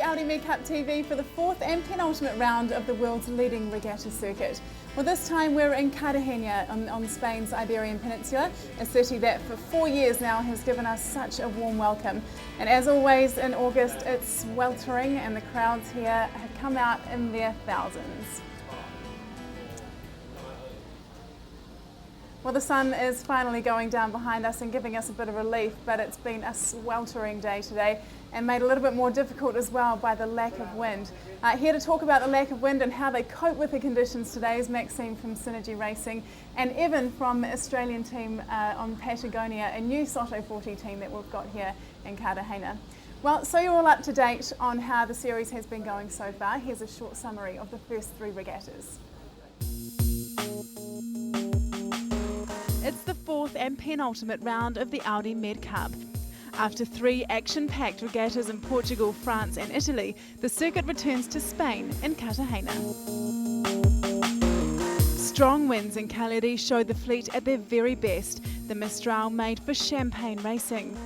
Audi Med Cup TV for the fourth and penultimate round of the world's leading regatta circuit. Well, this time we're in Cartagena on Spain's Iberian Peninsula, a city that for 4 years now has given us such a warm welcome. And as always in August, it's sweltering and the crowds here have come out in their thousands. Well, the sun is finally going down behind us and giving us a bit of relief, but it's been a sweltering day today and made a little bit more difficult as well by the lack of wind. Here to talk about the lack of wind and how they cope with the conditions today is Maxime from Synergy Racing and Evan from the Australian team on Patagonia, a new Soto 40 team that we've got here in Cartagena. Well, so you're all up to date on how the series has been going so far. Here's a short summary of the first 3 regattas. It's the fourth and penultimate round of the Audi Med Cup. After 3 action-packed regattas in Portugal, France and Italy, the circuit returns to Spain in Cartagena. Strong winds in Cagliari showed the fleet at their very best, the Mistral made for champagne racing.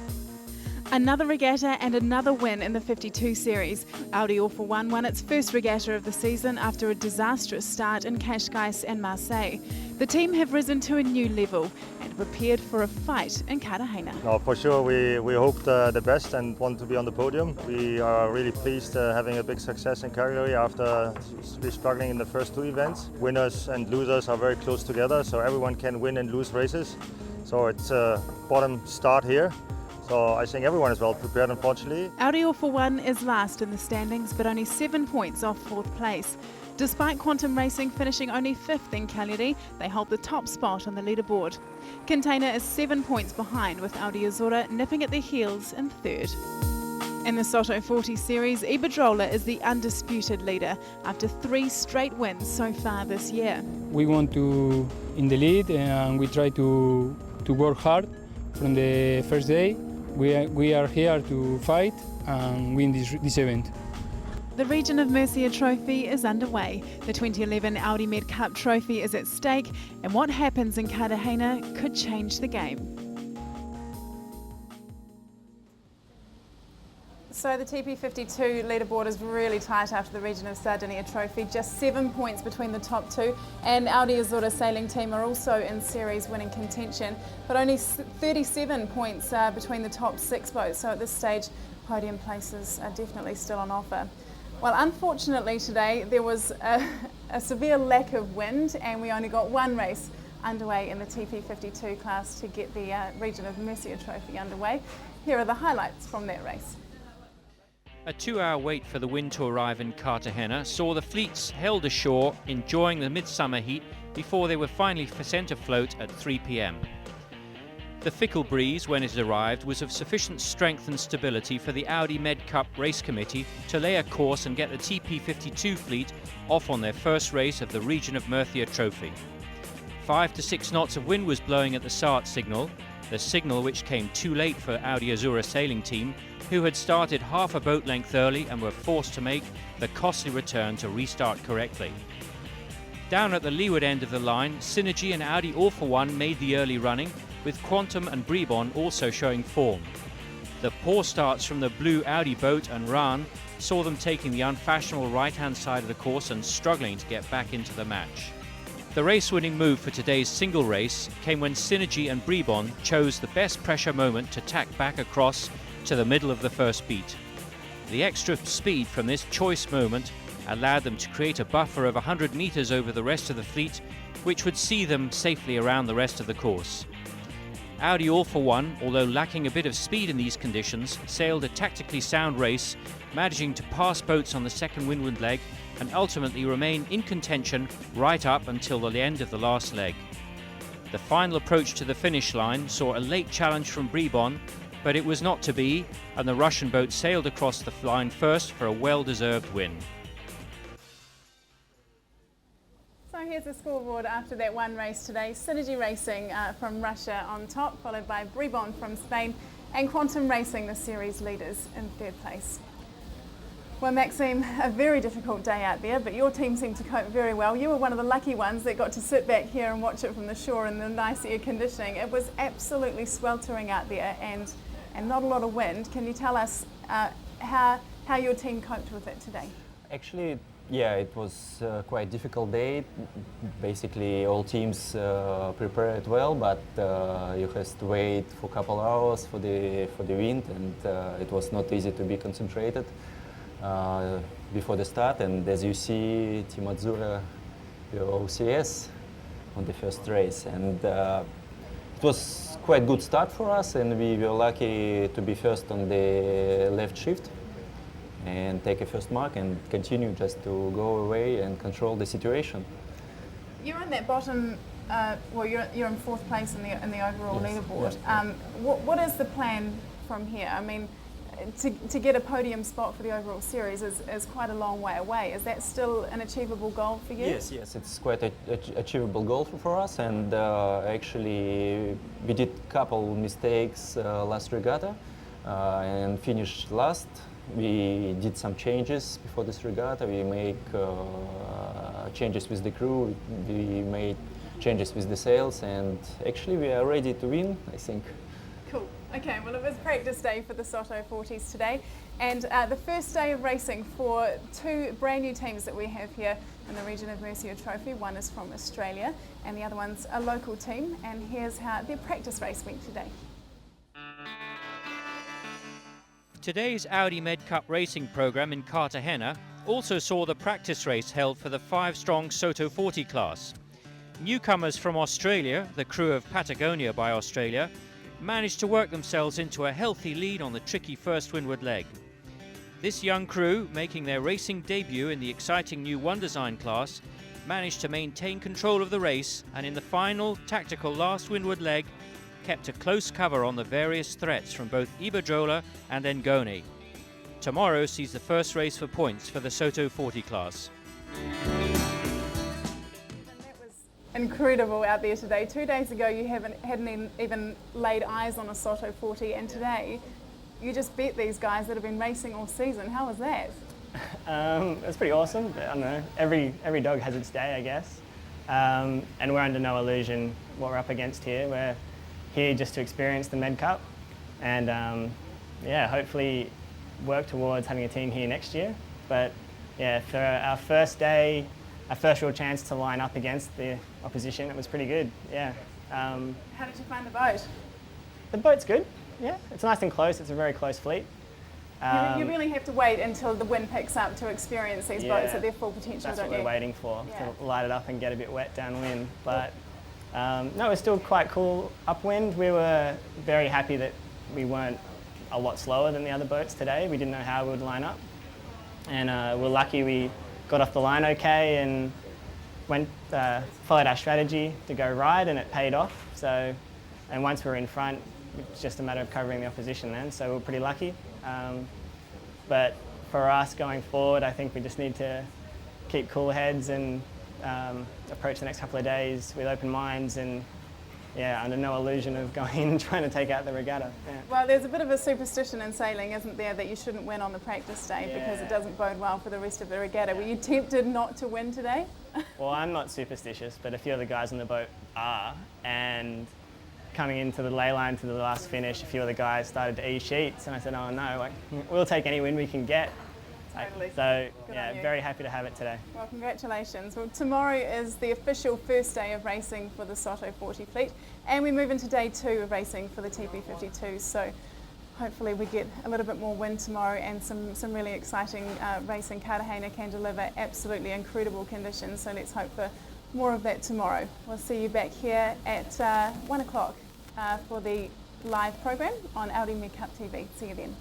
Another regatta and another win in the 52 series. Audi All for One won its first regatta of the season after a disastrous start in Cascais and Marseille. The team have risen to a new level and prepared for a fight in Cartagena. No, for sure, we hope the best and want to be on the podium. We are really pleased having a big success in Cagliari after struggling in the first 2 events. Winners and losers are very close together, so everyone can win and lose races. So it's a bottom start here. So I think everyone is well prepared, unfortunately. Audi All for One is last in the standings, but only 7 points off 4th place. Despite Quantum Racing finishing only 5th in Cagliari, they hold the top spot on the leaderboard. Container is 7 points behind, with Audi Azura nipping at their heels in 3rd. In the Soto 40 series, Iberdrola is the undisputed leader after 3 straight wins so far this year. We want to in the lead and we try to work hard from the first day. We are here to fight and win this event. The Region of Murcia Trophy is underway. The 2011 Audi Med Cup Trophy is at stake, and what happens in Cartagena could change the game. So the TP52 leaderboard is really tight after the Region of Sardinia Trophy. Just 7 points between the top 2, and Audi Azura sailing team are also in series winning contention, but only 37 points between the top 6 boats. So at this stage, podium places are definitely still on offer. Well, unfortunately today there was a severe lack of wind, and we only got 1 race underway in the TP52 class to get the Region of Murcia Trophy underway. Here are the highlights from that race. A 2-hour wait for the wind to arrive in Cartagena saw the fleets held ashore enjoying the midsummer heat before they were finally sent afloat at 3 p.m. The fickle breeze, when it arrived, was of sufficient strength and stability for the Audi Med Cup race committee to lay a course and get the TP52 fleet off on their first race of the Region of Murcia Trophy. 5 to 6 knots of wind was blowing at the start signal, the signal which came too late for Audi Azura sailing team, who had started half a boat length early and were forced to make the costly return to restart correctly. Down at the leeward end of the line, Synergy and Audi All for One made the early running, with Quantum and Bribon also showing form. The poor starts from the blue Audi boat and Ran saw them taking the unfashionable right-hand side of the course and struggling to get back into the match. The race-winning move for today's single race came when Synergy and Bribon chose the best pressure moment to tack back across to the middle of the first beat. The extra speed from this choice moment allowed them to create a buffer of 100 metres over the rest of the fleet, which would see them safely around the rest of the course. Audi All for One, although lacking a bit of speed in these conditions, sailed a tactically sound race, managing to pass boats on the second windward leg and ultimately remain in contention right up until the end of the last leg. The final approach to the finish line saw a late challenge from Bribon, but it was not to be, and the Russian boat sailed across the line first for a well-deserved win. So here's the scoreboard after that 1 race today. Synergy Racing from Russia on top, followed by Bribon from Spain, and Quantum Racing, the series leaders, in 3rd place. Well, Maxime, a very difficult day out there, but your team seemed to cope very well. You were one of the lucky ones that got to sit back here and watch it from the shore in the nice air conditioning. It was absolutely sweltering out there, and and not a lot of wind. Can you tell us how your team coped with it today? Actually, yeah, it was quite a difficult day. Basically, all teams prepared well, but you have to wait for a couple hours for the wind, and it was not easy to be concentrated before the start. And as you see, Team Azzurra were OCS on the first race, and it was quite a good start for us, and we were lucky to be first on the left shift and take a first mark and continue just to go away and control the situation. You're in that bottom, well, you're in fourth place in the overall Yes, leaderboard. yeah. What is the plan from here? I mean, to get a podium spot for the overall series is quite a long way away. Is that still an achievable goal for you? Yes, it's quite an achievable goal for us, and actually we did a couple mistakes last regatta and finished last. We did some changes before this regatta. We make changes with the crew, we made changes with the sails, and actually we are ready to win, I think. Cool. Okay, well, it was practice day for the Soto 40s today, and the first day of racing for two brand new teams that we have here in the region of Mercia Trophy. One is from Australia and the other one's a local team, and here's how their practice race went today. Today's Audi Med Cup racing programme in Cartagena also saw the practice race held for the 5-strong Soto 40 class. Newcomers from Australia, the crew of Patagonia by Australia, managed to work themselves into a healthy lead on the tricky first windward leg. This young crew, making their racing debut in the exciting new One Design class, managed to maintain control of the race, and in the final tactical last windward leg kept a close cover on the various threats from both Iberdrola and Ngoni. Tomorrow sees the first race for points for the Soto 40 class. That was incredible out there today. 2 days ago you hadn't even laid eyes on a Soto 40, and today you just beat these guys that have been racing all season. How was that? It's pretty awesome. I don't know, every dog has its day, I guess. And we're under no illusion what we're up against here. We're here just to experience the Med Cup, and yeah, hopefully work towards having a team here next year. But yeah, for our first day, our first real chance to line up against the opposition, it was pretty good, yeah. How did you find the boat? The boat's good, yeah. It's nice and close, it's a very close fleet. You really have to wait until the wind picks up to experience these boats at their full potential, That's don't what you? we're waiting for, Yeah. to light it up and get a bit wet downwind. But no, it was still quite cool upwind. We were very happy that we weren't a lot slower than the other boats today. We didn't know how we would line up. And we're lucky we got off the line okay and followed our strategy to go right, and it paid off. So, and once we were in front, it's just a matter of covering the opposition then, so we're pretty lucky. But for us going forward, I think we just need to keep cool heads and approach the next couple of days with open minds, and yeah, under no illusion of going in and trying to take out the regatta. Yeah. Well, there's a bit of a superstition in sailing, isn't there, that you shouldn't win on the practice day because it doesn't bode well for the rest of the regatta. Were you tempted not to win today? Well, I'm not superstitious, but a few of the guys on the boat are, and coming into the ley line to the last finish, a few of the guys started to ease sheets, and I said, oh no, like, we'll take any win we can get. Totally. So Good yeah, on you. very happy to have it today. Well, congratulations. Well, tomorrow is the official first day of racing for the Soto 40 fleet, and we move into day 2 of racing for the TP52. So hopefully we get a little bit more wind tomorrow and some really exciting racing. Kardahena can deliver absolutely incredible conditions, so let's hope for more of that tomorrow. We'll see you back here at 1 o'clock for the live program on Audi Med Cup TV. See you then.